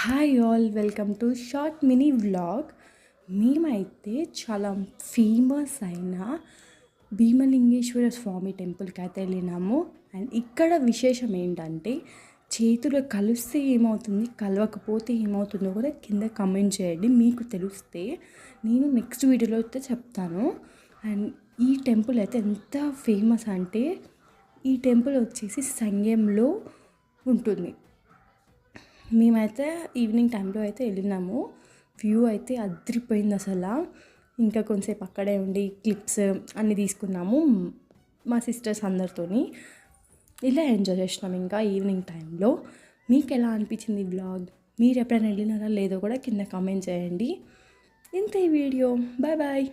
Hi all, welcome to short mini vlog. మేమైతే చాలా famous అయిన భీమలింగేశ్వర స్వామి టెంపుల్కి అయితే వెళ్ళినాము. అండ్ ఇక్కడ విశేషం ఏంటంటే, చేతులు కలిస్తే ఏమవుతుంది, కలవకపోతే ఏమవుతుందో కూడా కింద కమెంట్ చేయండి. మీకు తెలిస్తే నేను నెక్స్ట్ వీడియోలో అయితే చెప్తాను. అండ్ ఈ టెంపుల్ అయితే ఎంత ఫేమస్ అంటే, ఈ టెంపుల్ వచ్చేసి సంగెంలో ఉంటుంది. మేమైతే ఈవినింగ్ టైంలో అయితే వెళ్ళినాము. వ్యూ అయితే అదిరిపోయింది అసలు. ఇంకా కొంచెంసేపు అక్కడే ఉండి క్లిప్స్ అన్నీ తీసుకున్నాము మా సిస్టర్స్ అందరితోని. ఇలా ఎంజాయ్ చేసినాం ఇంకా ఈవినింగ్ టైంలో. మీకు ఎలా అనిపించింది బ్లాగ్? మీరు ఎప్పుడైనా వెళ్ళినారా లేదో కూడా కింద కామెంట్ చేయండి. ఇంత ఈ వీడియో. Bye bye.